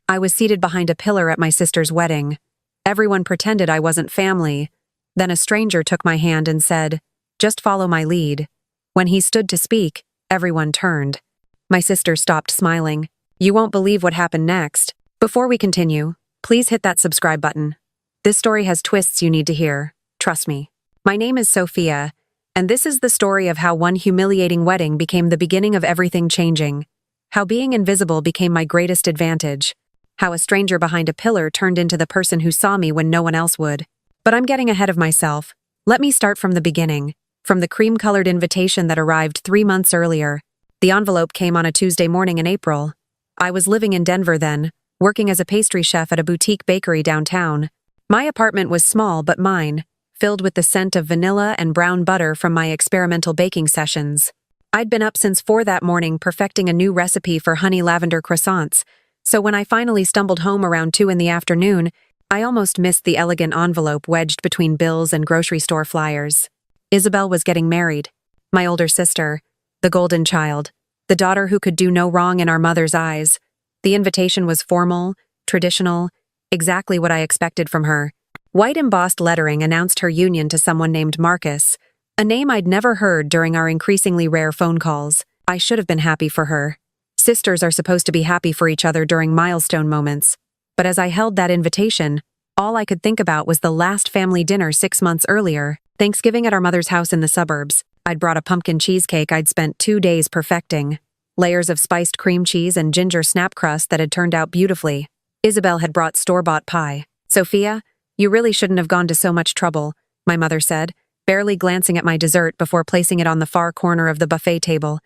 I was seated behind a pillar at my sister's wedding. Everyone pretended I wasn't family. Then a stranger took my hand and said, "Just follow my lead." When he stood to speak, everyone turned. My sister stopped smiling. You won't believe what happened next. Before we continue, please hit that subscribe button. This story has twists you need to hear. Trust me. My name is Sophia, and this is the story of how one humiliating wedding became the beginning of everything changing. How being invisible became my greatest advantage. How a stranger behind a pillar turned into the person who saw me when no one else would. But I'm getting ahead of myself. Let me start from the beginning. From the cream-colored invitation that arrived 3 months earlier. The envelope came on a Tuesday morning in April. I was living in Denver then, working as a pastry chef at a boutique bakery downtown. My apartment was small but mine, filled with the scent of vanilla and brown butter from my experimental baking sessions. I'd been up since 4 that morning perfecting a new recipe for honey lavender croissants, so when I finally stumbled home around 2 in the afternoon, I almost missed the elegant envelope wedged between bills and grocery store flyers. Isabelle was getting married. My older sister, the golden child, the daughter who could do no wrong in our mother's eyes. The invitation was formal, traditional, exactly what I expected from her. White embossed lettering announced her union to someone named Marcus, a name I'd never heard during our increasingly rare phone calls. I should have been happy for her. Sisters are supposed to be happy for each other during milestone moments. But as I held that invitation, all I could think about was the last family dinner 6 months earlier, Thanksgiving at our mother's house in the suburbs. I'd brought a pumpkin cheesecake I'd spent 2 days perfecting. Layers of spiced cream cheese and ginger snap crust that had turned out beautifully. Isabelle had brought store-bought pie. "Sophia, you really shouldn't have gone to so much trouble," my mother said, barely glancing at my dessert before placing it on the far corner of the buffet table.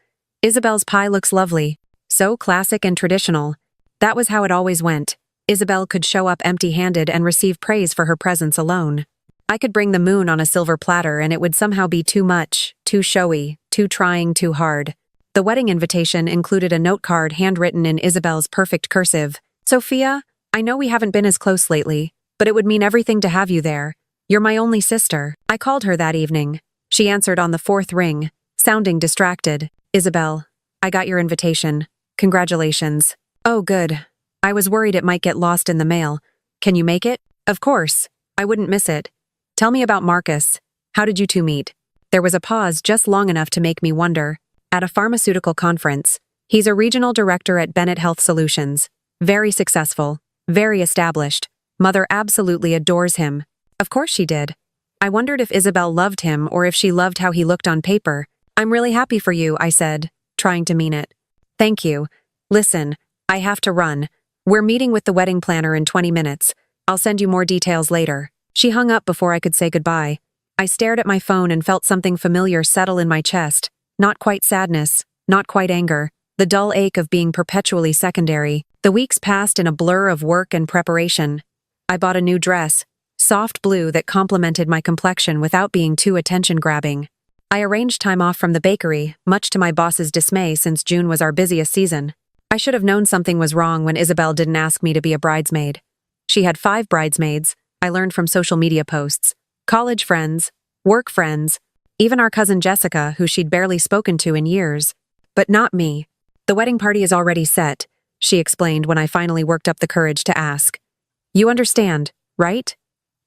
"Isabelle's pie looks lovely. So classic and traditional." That was how it always went. Isabelle could show up empty-handed and receive praise for her presence alone. I could bring the moon on a silver platter and it would somehow be too much, too showy, too trying, too hard. The wedding invitation included a note card handwritten in Isabelle's perfect cursive. "Sophia, I know we haven't been as close lately, but it would mean everything to have you there. You're my only sister." I called her that evening. She answered on the 4th ring, sounding distracted. "Isabelle, I got your invitation. Congratulations." "Oh, good. I was worried it might get lost in the mail. Can you make it?" "Of course. I wouldn't miss it. Tell me about Marcus. How did you two meet?" There was a pause just long enough to make me wonder. "At a pharmaceutical conference. He's a regional director at Bennett Health Solutions. Very successful. Very established. Mother absolutely adores him." Of course she did. I wondered if Isabelle loved him or if she loved how he looked on paper. "I'm really happy for you," I said, trying to mean it. "Thank you. Listen, I have to run. We're meeting with the wedding planner in 20 minutes. I'll send you more details later." She hung up before I could say goodbye. I stared at my phone and felt something familiar settle in my chest. Not quite sadness, not quite anger. The dull ache of being perpetually secondary. The weeks passed in a blur of work and preparation. I bought a new dress, soft blue that complemented my complexion without being too attention-grabbing. I arranged time off from the bakery, much to my boss's dismay since June was our busiest season. I should have known something was wrong when Isabelle didn't ask me to be a bridesmaid. She had 5 bridesmaids, I learned from social media posts. College friends, work friends, even our cousin Jessica, who she'd barely spoken to in years. But not me. "The wedding party is already set," she explained when I finally worked up the courage to ask. "You understand, right?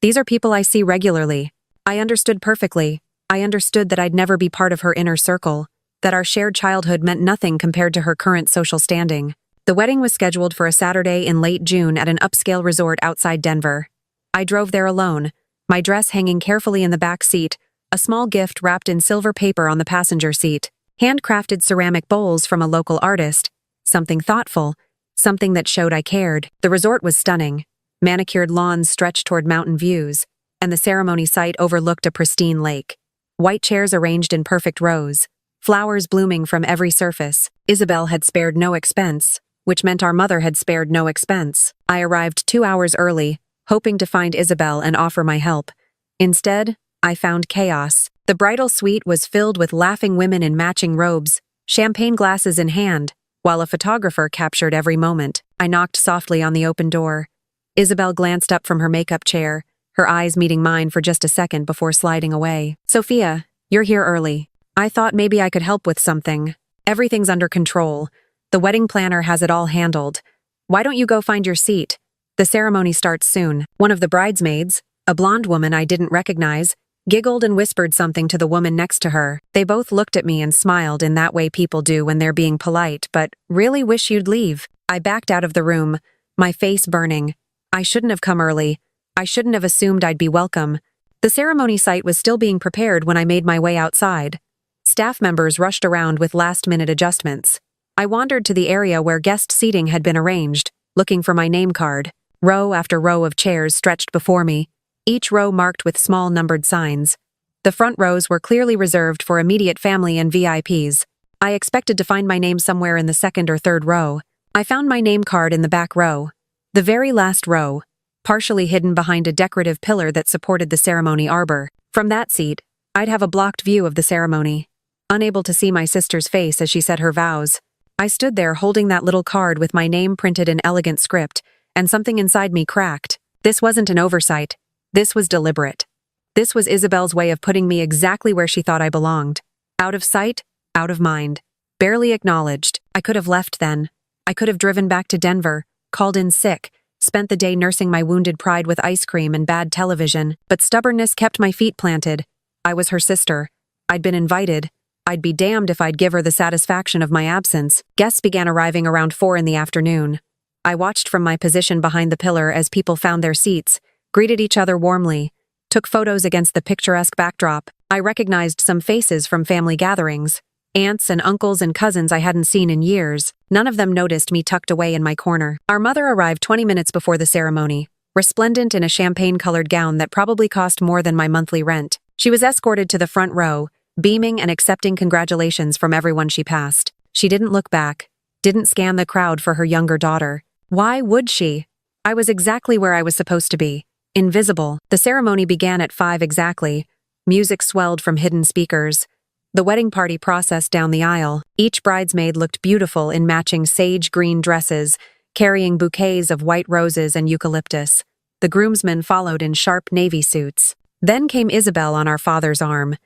These are people I see regularly." I understood perfectly. I understood that I'd never be part of her inner circle, that our shared childhood meant nothing compared to her current social standing. The wedding was scheduled for a Saturday in late June at an upscale resort outside Denver. I drove there alone, my dress hanging carefully in the back seat, a small gift wrapped in silver paper on the passenger seat, handcrafted ceramic bowls from a local artist, something thoughtful, something that showed I cared. The resort was stunning. Manicured lawns stretched toward mountain views, and the ceremony site overlooked a pristine lake. White chairs arranged in perfect rows, flowers blooming from every surface. Isabelle had spared no expense, which meant our mother had spared no expense. I arrived 2 hours early, hoping to find Isabelle and offer my help. Instead, I found chaos. The bridal suite was filled with laughing women in matching robes, champagne glasses in hand, while a photographer captured every moment. I knocked softly on the open door. Isabelle glanced up from her makeup chair, her eyes meeting mine for just a second before sliding away. "Sophia, you're here early. I thought maybe I could help with something. Everything's under control. The wedding planner has it all handled. Why don't you go find your seat? The ceremony starts soon. One of the bridesmaids, a blonde woman I didn't recognize, giggled and whispered something to the woman next to her. They both looked at me and smiled in that way people do when they're being polite, but really wish you'd leave. I backed out of the room, my face burning. I shouldn't have come early. I shouldn't have assumed I'd be welcome. The ceremony site was still being prepared when I made my way outside. Staff members rushed around with last-minute adjustments. I wandered to the area where guest seating had been arranged, looking for my name card. Row after row of chairs stretched before me, each row marked with small numbered signs. The front rows were clearly reserved for immediate family and VIPs. I expected to find my name somewhere in the second or third row. I found my name card in the back row. The very last row, partially hidden behind a decorative pillar that supported the ceremony arbor. From that seat, I'd have a blocked view of the ceremony. Unable to see my sister's face as she said her vows, I stood there holding that little card with my name printed in elegant script, and something inside me cracked. This wasn't an oversight. This was deliberate. This was Isabelle's way of putting me exactly where she thought I belonged. Out of sight, out of mind. Barely acknowledged. I could have left then. I could have driven back to Denver, called in sick, spent the day nursing my wounded pride with ice cream and bad television, but stubbornness kept my feet planted. I was her sister. I'd been invited. I'd be damned if I'd give her the satisfaction of my absence. Guests began arriving around 4 in the afternoon. I watched from my position behind the pillar as people found their seats, greeted each other warmly, took photos against the picturesque backdrop. I recognized some faces from family gatherings, aunts and uncles and cousins I hadn't seen in years. None of them noticed me tucked away in my corner. Our mother arrived 20 minutes before the ceremony, resplendent in a champagne-colored gown that probably cost more than my monthly rent. She was escorted to the front row, beaming and accepting congratulations from everyone she passed. She didn't look back, didn't scan the crowd for her younger daughter. Why would she? I was exactly where I was supposed to be, invisible. The ceremony began at 5 exactly. Music swelled from hidden speakers. The wedding party processed down the aisle. Each bridesmaid looked beautiful in matching sage green dresses, carrying bouquets of white roses and eucalyptus. The groomsmen followed in sharp navy suits. Then came Isabelle on our father's arm.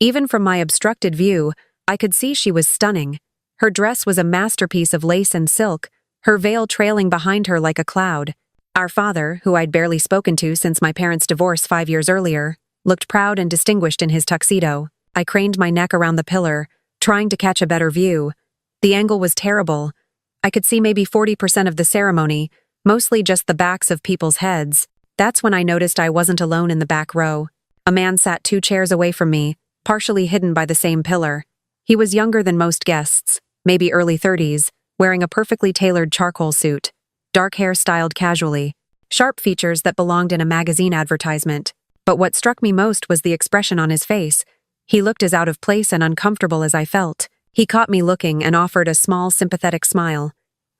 Even from my obstructed view, I could see she was stunning. Her dress was a masterpiece of lace and silk, her veil trailing behind her like a cloud. Our father, who I'd barely spoken to since my parents' divorce 5 years earlier, looked proud and distinguished in his tuxedo. I craned my neck around the pillar, trying to catch a better view. The angle was terrible. I could see maybe 40% of the ceremony, mostly just the backs of people's heads. That's when I noticed I wasn't alone in the back row. A man sat 2 chairs away from me, partially hidden by the same pillar. He was younger than most guests, maybe early 30s, wearing a perfectly tailored charcoal suit, dark hair styled casually, sharp features that belonged in a magazine advertisement. But what struck me most was the expression on his face. He looked as out of place and uncomfortable as I felt. He caught me looking and offered a small, sympathetic smile.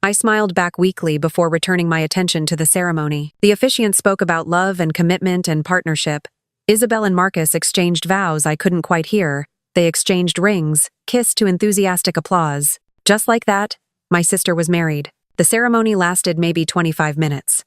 I smiled back weakly before returning my attention to the ceremony. The officiant spoke about love and commitment and partnership. Isabelle and Marcus exchanged vows I couldn't quite hear. They exchanged rings, kissed to enthusiastic applause. Just like that, my sister was married. The ceremony lasted maybe 25 minutes.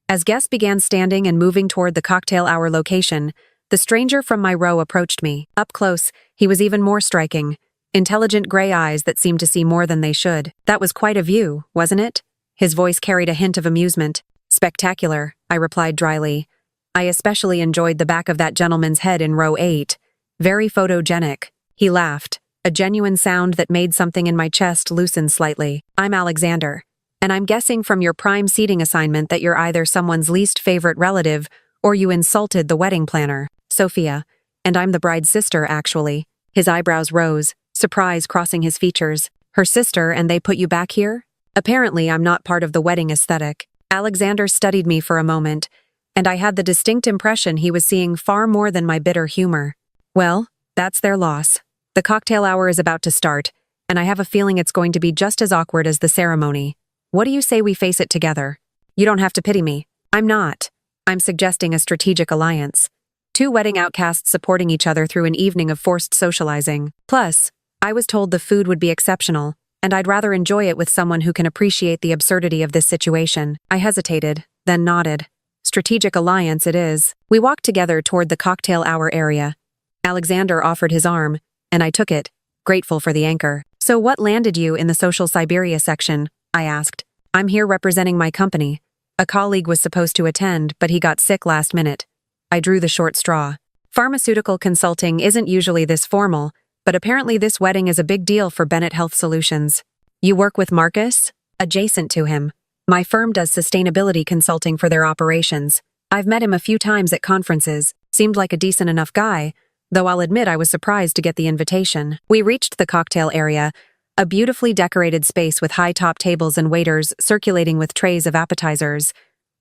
As guests began standing and moving toward the cocktail hour location, the stranger from my row approached me. Up close, he was even more striking. Intelligent gray eyes that seemed to see more than they should. That was quite a view, wasn't it? His voice carried a hint of amusement. Spectacular, I replied dryly. I especially enjoyed the back of that gentleman's head in row 8. Very photogenic. He laughed, a genuine sound that made something in my chest loosen slightly. I'm Alexander, and I'm guessing from your prime seating assignment that you're either someone's least favorite relative or you insulted the wedding planner. Sophia, and I'm the bride's sister, actually. His eyebrows rose, surprise crossing his features. Her sister, and they put you back here? Apparently, I'm not part of the wedding aesthetic. Alexander studied me for a moment, and I had the distinct impression he was seeing far more than my bitter humor. Well, that's their loss. The cocktail hour is about to start, and I have a feeling it's going to be just as awkward as the ceremony. What do you say we face it together? You don't have to pity me. I'm not. I'm suggesting a strategic alliance. 2 wedding outcasts supporting each other through an evening of forced socializing. Plus, I was told the food would be exceptional, and I'd rather enjoy it with someone who can appreciate the absurdity of this situation. I hesitated, then nodded. Strategic alliance it is. We walked together toward the cocktail hour area. Alexander offered his arm, and I took it, grateful for the anchor. So what landed you in the social Siberia section? I asked. I'm here representing my company. A colleague was supposed to attend, but he got sick last minute. I drew the short straw. Pharmaceutical consulting isn't usually this formal, but apparently this wedding is a big deal for Bennett Health Solutions. You work with Marcus? Adjacent to him. My firm does sustainability consulting for their operations. I've met him a few times at conferences, seemed like a decent enough guy, though I'll admit I was surprised to get the invitation. We reached the cocktail area, a beautifully decorated space with high-top tables and waiters circulating with trays of appetizers.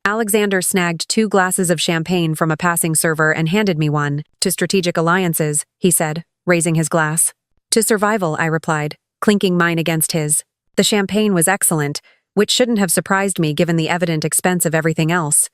Alexander snagged 2 glasses of champagne from a passing server and handed me one. To strategic alliances, he said, raising his glass. To survival, I replied, clinking mine against his. The champagne was excellent, which shouldn't have surprised me given the evident expense of everything else.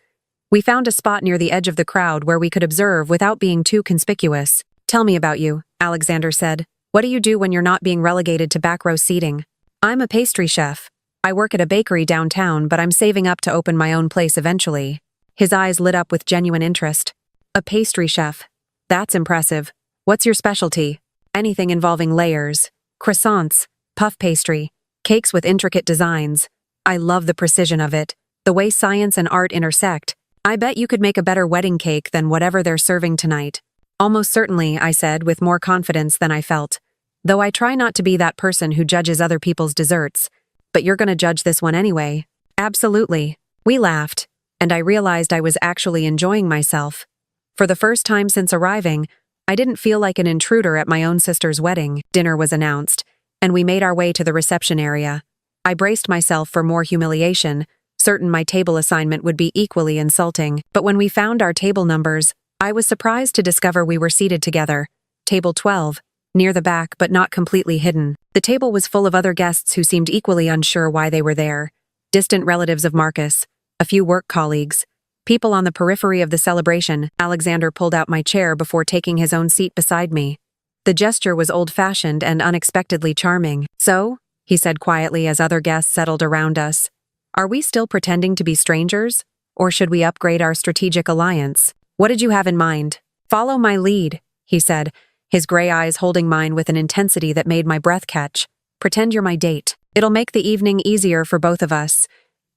We found a spot near the edge of the crowd where we could observe without being too conspicuous. Tell me about you, Alexander said. What do you do when you're not being relegated to back row seating? I'm a pastry chef. I work at a bakery downtown, but I'm saving up to open my own place eventually. His eyes lit up with genuine interest. A pastry chef. That's impressive. What's your specialty? Anything involving layers. Croissants, puff pastry, cakes with intricate designs. I love the precision of it, the way science and art intersect. I bet you could make a better wedding cake than whatever they're serving tonight. Almost certainly, I said, with more confidence than I felt. Though I try not to be that person who judges other people's desserts. But you're gonna judge this one anyway. Absolutely. We laughed, and I realized I was actually enjoying myself. For the first time since arriving, I didn't feel like an intruder at my own sister's wedding. Dinner was announced, and we made our way to the reception area. I braced myself for more humiliation, certain my table assignment would be equally insulting. But when we found our table numbers, I was surprised to discover we were seated together. Table 12, near the back but not completely hidden. The table was full of other guests who seemed equally unsure why they were there. Distant relatives of Marcus, a few work colleagues, people on the periphery of the celebration. Alexander pulled out my chair before taking his own seat beside me. The gesture was old-fashioned and unexpectedly charming. So, he said quietly as other guests settled around us, are we still pretending to be strangers? Or should we upgrade our strategic alliance? What did you have in mind? Follow my lead, he said, his gray eyes holding mine with an intensity that made my breath catch. Pretend you're my date. It'll make the evening easier for both of us.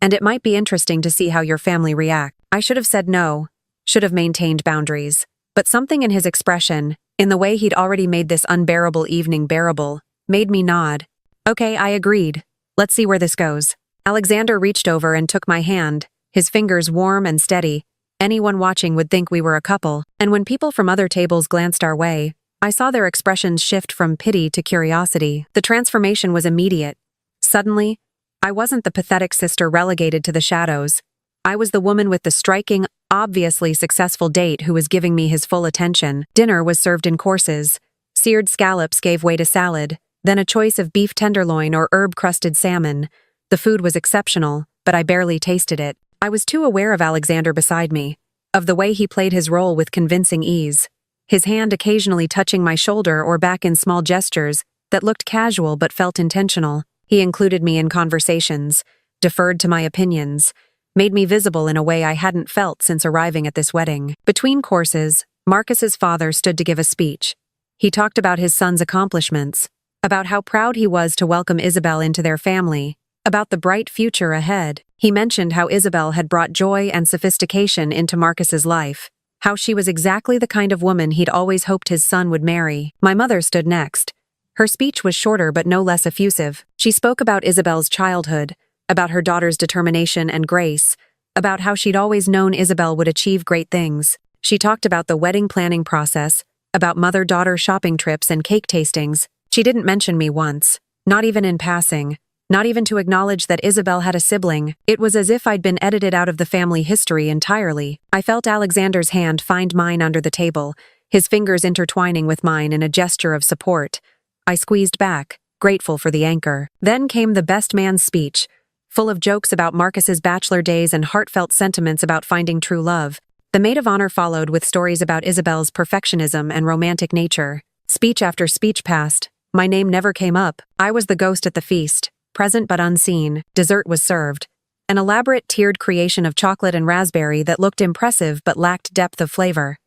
And it might be interesting to see how your family react. I should have said no, should have maintained boundaries. But something in his expression, in the way he'd already made this unbearable evening bearable, made me nod. Okay, I agreed. Let's see where this goes. Alexander reached over and took my hand, his fingers warm and steady. Anyone watching would think we were a couple, and when people from other tables glanced our way, I saw their expressions shift from pity to curiosity. The transformation was immediate. Suddenly, I wasn't the pathetic sister relegated to the shadows. I was the woman with the striking, obviously successful date who was giving me his full attention. Dinner was served in courses. Seared scallops gave way to salad, then a choice of beef tenderloin or herb-crusted salmon. The food was exceptional, but I barely tasted it. I was too aware of Alexander beside me, of the way he played his role with convincing ease, his hand occasionally touching my shoulder or back in small gestures that looked casual but felt intentional. He included me in conversations, deferred to my opinions, made me visible in a way I hadn't felt since arriving at this wedding. Between courses, Marcus's father stood to give a speech. He talked about his son's accomplishments, about how proud he was to welcome Isabelle into their family, about the bright future ahead. He mentioned how Isabelle had brought joy and sophistication into Marcus's life, how she was exactly the kind of woman he'd always hoped his son would marry. My mother stood next. Her speech was shorter but no less effusive. She spoke about Isabelle's childhood, about her daughter's determination and grace, about how she'd always known Isabelle would achieve great things. She talked about the wedding planning process, about mother-daughter shopping trips and cake tastings. She didn't mention me once, not even in passing. Not even to acknowledge that Isabelle had a sibling. It was as if I'd been edited out of the family history entirely. I felt Alexander's hand find mine under the table, his fingers intertwining with mine in a gesture of support. I squeezed back, grateful for the anchor. Then came the best man's speech, full of jokes about Marcus's bachelor days and heartfelt sentiments about finding true love. The maid of honor followed with stories about Isabelle's perfectionism and romantic nature. Speech after speech passed. My name never came up. I was the ghost at the feast. Present but unseen. Dessert was served. An elaborate tiered creation of chocolate and raspberry that looked impressive but lacked depth of flavor.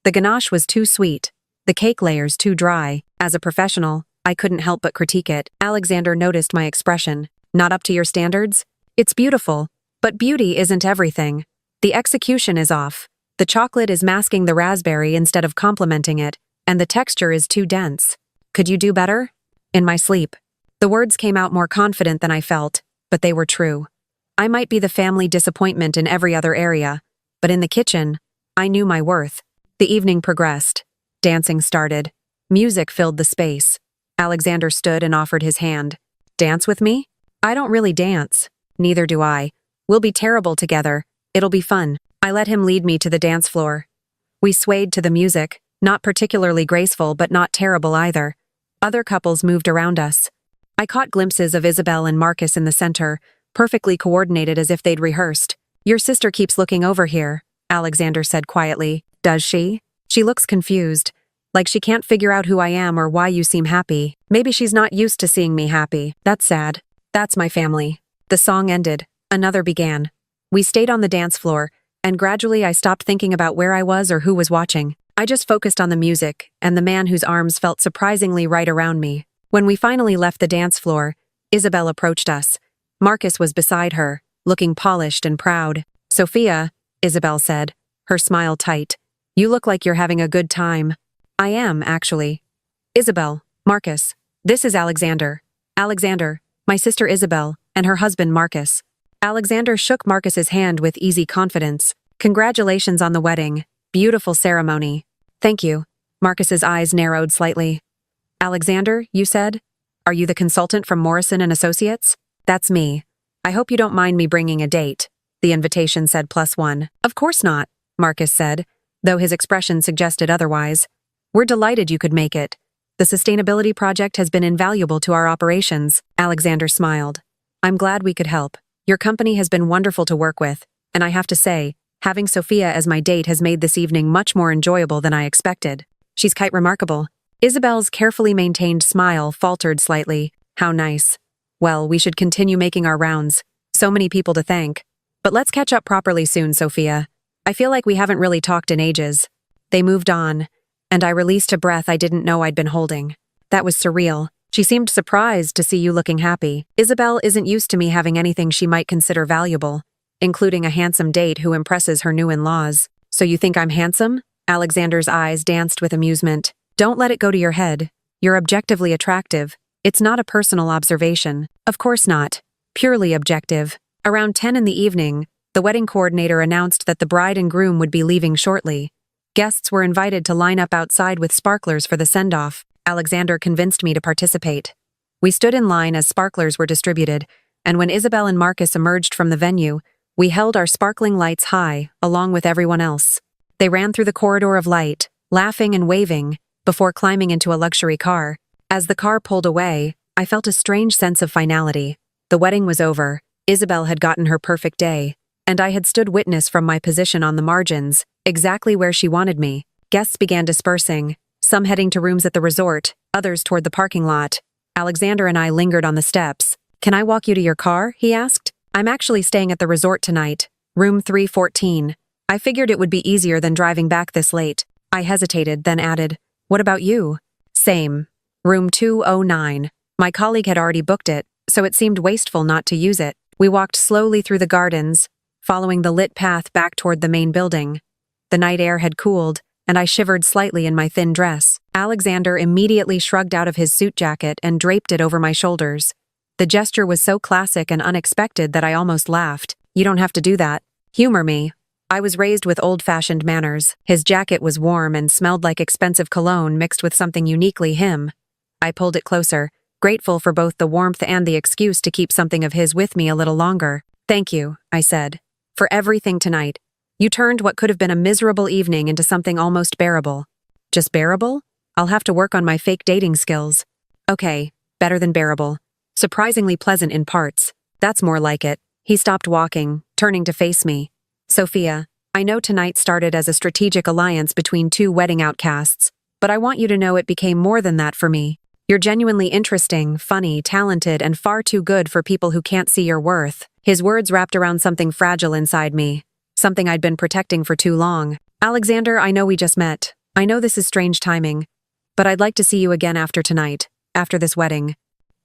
The ganache was too sweet, the cake layers too dry. As a professional, I couldn't help but critique it. Alexander noticed my expression. Not up to your standards? It's beautiful, but beauty isn't everything. The execution is off. The chocolate is masking the raspberry instead of complementing it, and the texture is too dense. Could you do better? In my sleep. The words came out more confident than I felt, but they were true. I might be the family disappointment in every other area, but in the kitchen, I knew my worth. The evening progressed. Dancing started. Music filled the space. Alexander stood and offered his hand. Dance with me? I don't really dance. Neither do I. We'll be terrible together. It'll be fun. I let him lead me to the dance floor. We swayed to the music, not particularly graceful but not terrible either. Other couples moved around us. I caught glimpses of Isabelle and Marcus in the center, perfectly coordinated as if they'd rehearsed. Your sister keeps looking over here, Alexander said quietly. Does she? She looks confused, like she can't figure out who I am or why you seem happy. Maybe she's not used to seeing me happy. That's sad. That's my family. The song ended. Another began. We stayed on the dance floor, and gradually I stopped thinking about where I was or who was watching. I just focused on the music and the man whose arms felt surprisingly right around me. When we finally left the dance floor, Isabelle approached us. Marcus was beside her, looking polished and proud. Sophia, Isabelle said, her smile tight. You look like you're having a good time. I am, actually. Isabelle, Marcus, this is Alexander. Alexander, my sister Isabelle, and her husband Marcus. Alexander shook Marcus's hand with easy confidence. Congratulations on the wedding. Beautiful ceremony. Thank you. Marcus's eyes narrowed slightly. Alexander, you said? Are you the consultant from Morrison and Associates? That's me. I hope you don't mind me bringing a date. The invitation said +1. Of course not, Marcus said, though his expression suggested otherwise. We're delighted you could make it. The sustainability project has been invaluable to our operations. Alexander smiled. I'm glad we could help. Your company has been wonderful to work with, and I have to say, having Sophia as my date has made this evening much more enjoyable than I expected. She's quite remarkable. Isabelle's carefully maintained smile faltered slightly. How nice. Well, we should continue making our rounds. So many people to thank. But let's catch up properly soon, Sophia. I feel like we haven't really talked in ages. They moved on, and I released a breath I didn't know I'd been holding. That was surreal. She seemed surprised to see you looking happy. Isabelle isn't used to me having anything she might consider valuable, including a handsome date who impresses her new in-laws. So you think I'm handsome? Alexander's eyes danced with amusement. Don't let it go to your head. You're objectively attractive. It's not a personal observation. Of course not. Purely objective. Around 10 in the evening, the wedding coordinator announced that the bride and groom would be leaving shortly. Guests were invited to line up outside with sparklers for the send-off. Alexander convinced me to participate. We stood in line as sparklers were distributed, and when Isabelle and Marcus emerged from the venue, we held our sparkling lights high, along with everyone else. They ran through the corridor of light, laughing and waving, before climbing into a luxury car. As the car pulled away, I felt a strange sense of finality. The wedding was over. Isabelle had gotten her perfect day, and I had stood witness from my position on the margins, exactly where she wanted me. Guests began dispersing, some heading to rooms at the resort, others toward the parking lot. Alexander and I lingered on the steps. Can I walk you to your car? He asked. I'm actually staying at the resort tonight, room 314. I figured it would be easier than driving back this late. I hesitated, then added, What about you? Same. Room 209. My colleague had already booked it, so it seemed wasteful not to use it. We walked slowly through the gardens, following the lit path back toward the main building. The night air had cooled, and I shivered slightly in my thin dress. Alexander immediately shrugged out of his suit jacket and draped it over my shoulders. The gesture was so classic and unexpected that I almost laughed. You don't have to do that. Humor me. I was raised with old-fashioned manners. His jacket was warm and smelled like expensive cologne mixed with something uniquely him. I pulled it closer, grateful for both the warmth and the excuse to keep something of his with me a little longer. Thank you, I said, for everything tonight. You turned what could have been a miserable evening into something almost bearable. Just bearable? I'll have to work on my fake dating skills. Okay, better than bearable. Surprisingly pleasant in parts. That's more like it. He stopped walking, turning to face me. Sophia, I know tonight started as a strategic alliance between two wedding outcasts, but I want you to know it became more than that for me. You're genuinely interesting, funny, talented, and far too good for people who can't see your worth. His words wrapped around something fragile inside me, something I'd been protecting for too long. Alexander, I know we just met. I know this is strange timing, but I'd like to see you again after tonight, after this wedding.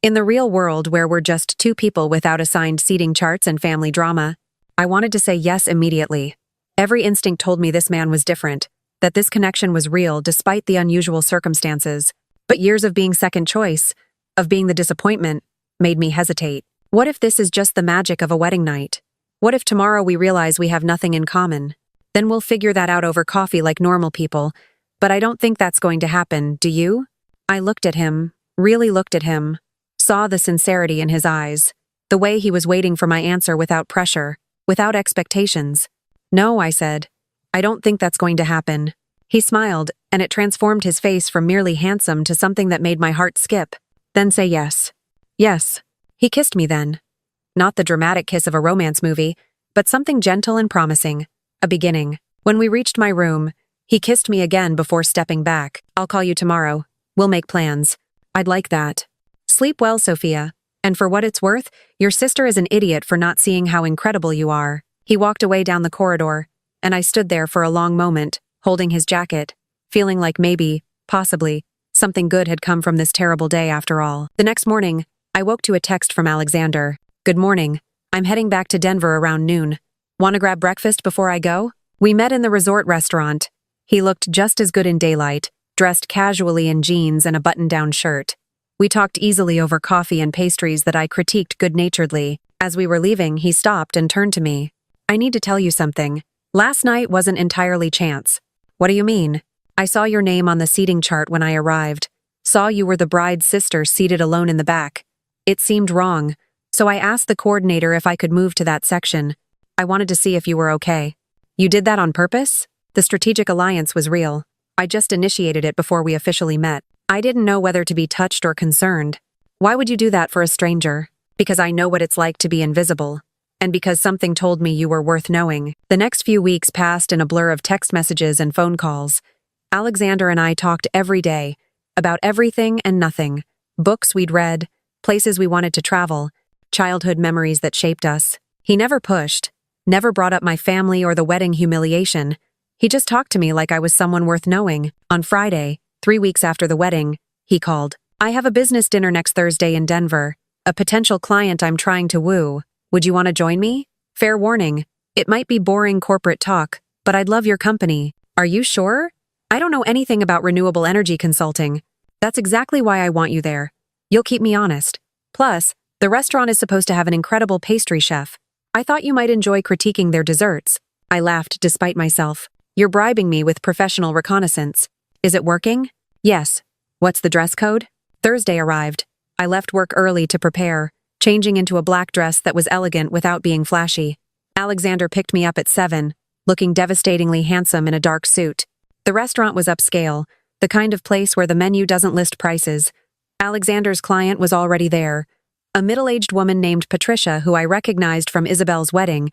In the real world where we're just two people without assigned seating charts and family drama, I wanted to say yes immediately. Every instinct told me this man was different, that this connection was real despite the unusual circumstances. But years of being second choice, of being the disappointment, made me hesitate. What if this is just the magic of a wedding night? What if tomorrow we realize we have nothing in common? Then we'll figure that out over coffee like normal people, but I don't think that's going to happen, do you? I looked at him, really looked at him, saw the sincerity in his eyes, the way he was waiting for my answer without pressure, without expectations. No, I said. I don't think that's going to happen. He smiled, and it transformed his face from merely handsome to something that made my heart skip. Then say yes. Yes. He kissed me then. Not the dramatic kiss of a romance movie, but something gentle and promising. A beginning. When we reached my room, he kissed me again before stepping back. I'll call you tomorrow. We'll make plans. I'd like that. Sleep well, Sophia. And for what it's worth, your sister is an idiot for not seeing how incredible you are. He walked away down the corridor, and I stood there for a long moment, holding his jacket, feeling like maybe, possibly, something good had come from this terrible day after all. The next morning, I woke to a text from Alexander. Good morning. I'm heading back to Denver around noon. Want to grab breakfast before I go? We met in the resort restaurant. He looked just as good in daylight, dressed casually in jeans and a button-down shirt. We talked easily over coffee and pastries that I critiqued good-naturedly. As we were leaving, he stopped and turned to me. I need to tell you something. Last night wasn't entirely chance. What do you mean? I saw your name on the seating chart when I arrived. Saw you were the bride's sister seated alone in the back. It seemed wrong, so I asked the coordinator if I could move to that section. I wanted to see if you were okay. You did that on purpose? The strategic alliance was real. I just initiated it before we officially met. I didn't know whether to be touched or concerned. Why would you do that for a stranger? Because I know what it's like to be invisible. And because something told me you were worth knowing. The next few weeks passed in a blur of text messages and phone calls. Alexander and I talked every day, about everything and nothing. Books we'd read, places we wanted to travel, childhood memories that shaped us. He never pushed, never brought up my family or the wedding humiliation. He just talked to me like I was someone worth knowing. On Friday, 3 weeks after the wedding, he called. I have a business dinner next Thursday in Denver. A potential client I'm trying to woo. Would you want to join me? Fair warning, it might be boring corporate talk, but I'd love your company. Are you sure? I don't know anything about renewable energy consulting. That's exactly why I want you there. You'll keep me honest. Plus, the restaurant is supposed to have an incredible pastry chef. I thought you might enjoy critiquing their desserts. I laughed despite myself. You're bribing me with professional reconnaissance. Is it working? Yes. What's the dress code? Thursday arrived. I left work early to prepare, changing into a black dress that was elegant without being flashy. Alexander picked me up at 7, looking devastatingly handsome in a dark suit. The restaurant was upscale, the kind of place where the menu doesn't list prices. Alexander's client was already there, a middle-aged woman named Patricia who I recognized from Isabelle's wedding.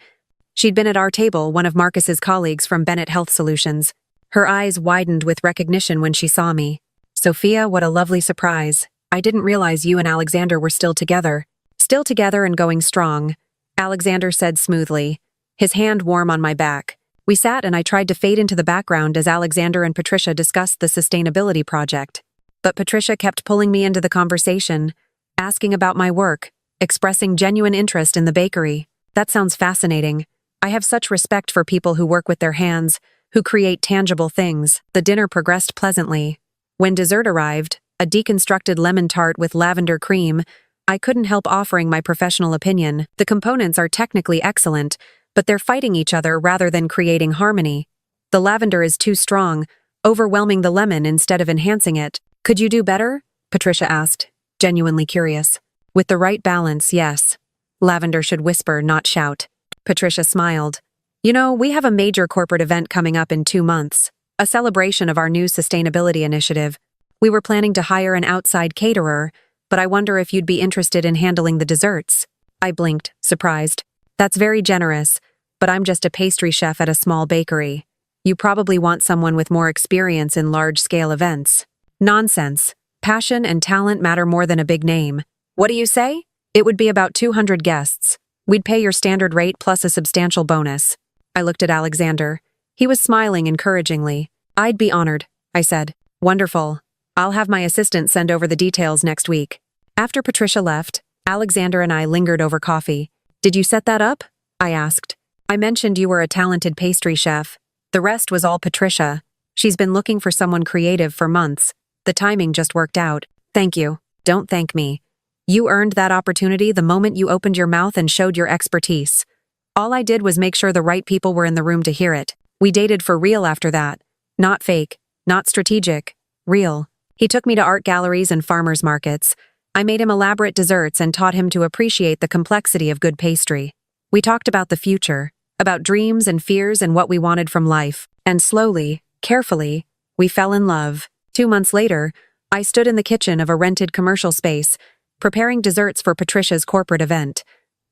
She'd been at our table, one of Marcus's colleagues from Bennett Health Solutions. Her eyes widened with recognition when she saw me. Sophia, what a lovely surprise. I didn't realize you and Alexander were still together. Still together and going strong, Alexander said smoothly, his hand warm on my back. We sat and I tried to fade into the background as Alexander and Patricia discussed the sustainability project. But Patricia kept pulling me into the conversation, asking about my work, expressing genuine interest in the bakery. That sounds fascinating. I have such respect for people who work with their hands, who create tangible things. The dinner progressed pleasantly. When dessert arrived, a deconstructed lemon tart with lavender cream, I couldn't help offering my professional opinion. The components are technically excellent, but they're fighting each other rather than creating harmony. The lavender is too strong, overwhelming the lemon instead of enhancing it. Could you do better? Patricia asked, genuinely curious. With the right balance, yes. Lavender should whisper, not shout. Patricia smiled. You know, we have a major corporate event coming up in 2 months, a celebration of our new sustainability initiative. We were planning to hire an outside caterer, but I wonder if you'd be interested in handling the desserts. I blinked, surprised. That's very generous, but I'm just a pastry chef at a small bakery. You probably want someone with more experience in large-scale events. Nonsense. Passion and talent matter more than a big name. What do you say? It would be about 200 guests. We'd pay your standard rate plus a substantial bonus. I looked at Alexander. He was smiling encouragingly. I'd be honored, I said. Wonderful. I'll have my assistant send over the details next week. After Patricia left, Alexander and I lingered over coffee. "Did you set that up?" I asked. "I mentioned you were a talented pastry chef. The rest was all Patricia. She's been looking for someone creative for months. The timing just worked out." "Thank you." "Don't thank me. You earned that opportunity the moment you opened your mouth and showed your expertise. All I did was make sure the right people were in the room to hear it. We dated for real after that. Not fake, not strategic, real. He took me to art galleries and farmers markets. I made him elaborate desserts and taught him to appreciate the complexity of good pastry. We talked about the future, about dreams and fears and what we wanted from life. And slowly, carefully, we fell in love. 2 months later, I stood in the kitchen of a rented commercial space, preparing desserts for Patricia's corporate event.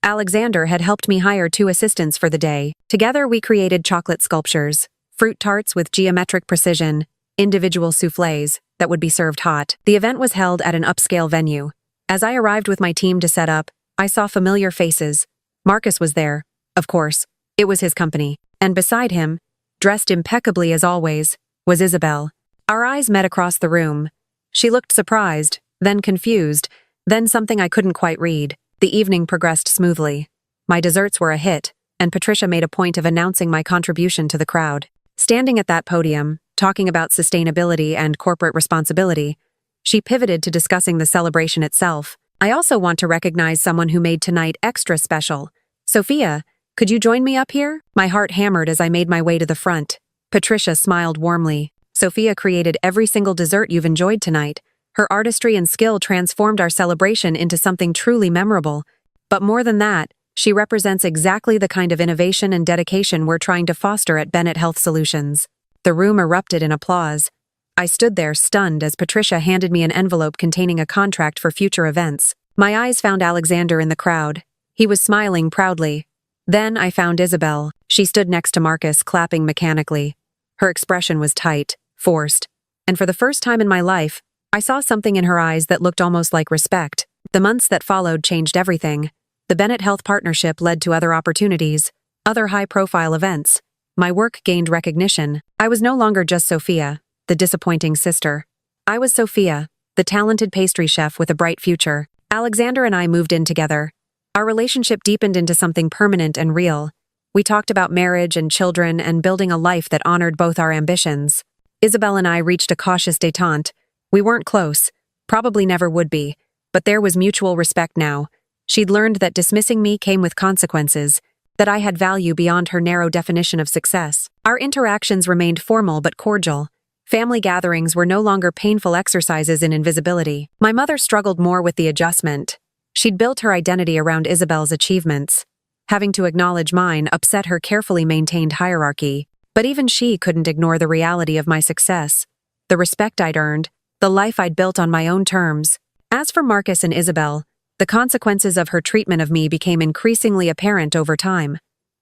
Alexander had helped me hire 2 assistants for the day. Together we created chocolate sculptures, fruit tarts with geometric precision, individual soufflés that would be served hot. The event was held at an upscale venue. As I arrived with my team to set up, I saw familiar faces. Marcus was there, of course. It was his company. And beside him, dressed impeccably as always, was Isabelle. Our eyes met across the room. She looked surprised, then confused, then something I couldn't quite read. The evening progressed smoothly. My desserts were a hit, and Patricia made a point of announcing my contribution to the crowd. Standing at that podium, talking about sustainability and corporate responsibility, she pivoted to discussing the celebration itself. "I also want to recognize someone who made tonight extra special. Sophia, could you join me up here?" My heart hammered as I made my way to the front. Patricia smiled warmly. "Sophia created every single dessert you've enjoyed tonight. Her artistry and skill transformed our celebration into something truly memorable. But more than that, she represents exactly the kind of innovation and dedication we're trying to foster at Bennett Health Solutions." The room erupted in applause. I stood there stunned as Patricia handed me an envelope containing a contract for future events. My eyes found Alexander in the crowd. He was smiling proudly. Then I found Isabelle. She stood next to Marcus, clapping mechanically. Her expression was tight, forced, and for the first time in my life, I saw something in her eyes that looked almost like respect. The months that followed changed everything. The Bennett Health partnership led to other opportunities, other high-profile events. My work gained recognition. I was no longer just Sophia, the disappointing sister. I was Sophia, the talented pastry chef with a bright future. Alexander and I moved in together. Our relationship deepened into something permanent and real. We talked about marriage and children and building a life that honored both our ambitions. Isabelle and I reached a cautious détente. We weren't close, probably never would be, but there was mutual respect now. She'd learned that dismissing me came with consequences, that I had value beyond her narrow definition of success. Our interactions remained formal but cordial. Family gatherings were no longer painful exercises in invisibility. My mother struggled more with the adjustment. She'd built her identity around Isabelle's achievements. Having to acknowledge mine upset her carefully maintained hierarchy. But even she couldn't ignore the reality of my success, the respect I'd earned, the life I'd built on my own terms. As for Marcus and Isabelle, the consequences of her treatment of me became increasingly apparent over time.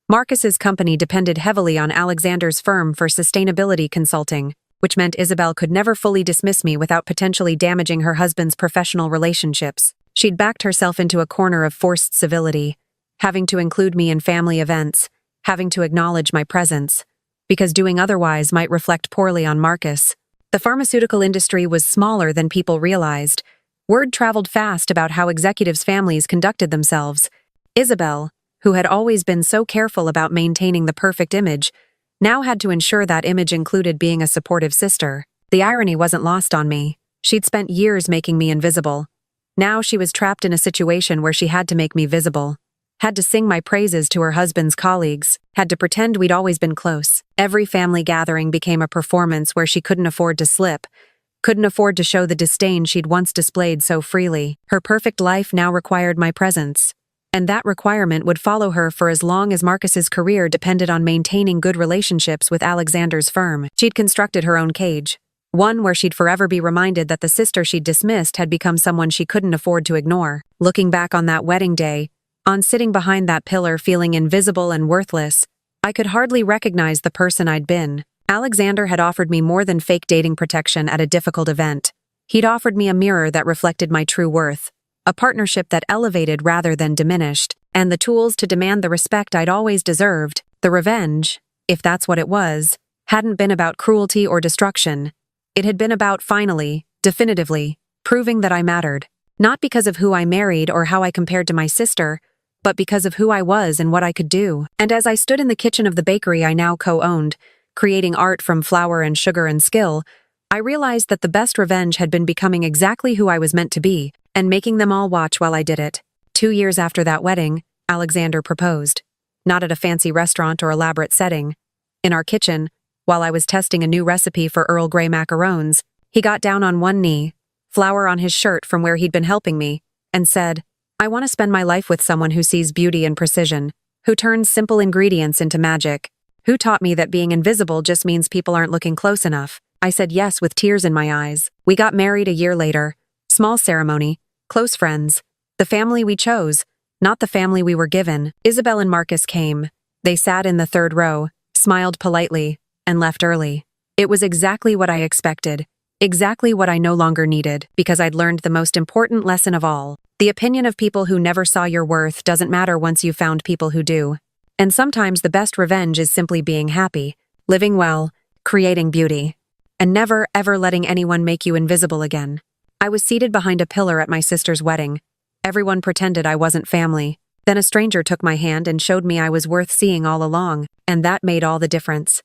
Marcus's company depended heavily on Alexander's firm for sustainability consulting, which meant Isabelle could never fully dismiss me without potentially damaging her husband's professional relationships. She'd backed herself into a corner of forced civility, having to include me in family events, having to acknowledge my presence, because doing otherwise might reflect poorly on Marcus. The pharmaceutical industry was smaller than people realized. Word traveled fast about how executives' families conducted themselves. Isabelle, who had always been so careful about maintaining the perfect image, now had to ensure that image included being a supportive sister. The irony wasn't lost on me. She'd spent years making me invisible. Now she was trapped in a situation where she had to make me visible. Had to sing my praises to her husband's colleagues, had to pretend we'd always been close. Every family gathering became a performance where she couldn't afford to slip, couldn't afford to show the disdain she'd once displayed so freely. Her perfect life now required my presence. And that requirement would follow her for as long as Marcus's career depended on maintaining good relationships with Alexander's firm. She'd constructed her own cage, one where she'd forever be reminded that the sister she'd dismissed had become someone she couldn't afford to ignore. Looking back on that wedding day, on sitting behind that pillar feeling invisible and worthless, I could hardly recognize the person I'd been. Alexander had offered me more than fake dating protection at a difficult event. He'd offered me a mirror that reflected my true worth, a partnership that elevated rather than diminished, and the tools to demand the respect I'd always deserved. The revenge, if that's what it was, hadn't been about cruelty or destruction. It had been about finally, definitively, proving that I mattered. Not because of who I married or how I compared to my sister, but because of who I was and what I could do. And as I stood in the kitchen of the bakery I now co-owned, creating art from flour and sugar and skill, I realized that the best revenge had been becoming exactly who I was meant to be, and making them all watch while I did it. 2 years after that wedding, Alexander proposed. Not at a fancy restaurant or elaborate setting. In our kitchen, while I was testing a new recipe for Earl Grey macarons, he got down on one knee, flour on his shirt from where he'd been helping me, and said, "I want to spend my life with someone who sees beauty and precision, who turns simple ingredients into magic, who taught me that being invisible just means people aren't looking close enough." I said yes with tears in my eyes. We got married a year later. Small ceremony, close friends. The family we chose, not the family we were given. Isabelle and Marcus came. They sat in the third row, smiled politely, and left early. It was exactly what I expected. Exactly what I no longer needed, because I'd learned the most important lesson of all. The opinion of people who never saw your worth doesn't matter once you've found people who do. And sometimes the best revenge is simply being happy, living well, creating beauty, and never, ever letting anyone make you invisible again. I was seated behind a pillar at my sister's wedding. Everyone pretended I wasn't family. Then a stranger took my hand and showed me I was worth seeing all along, and that made all the difference.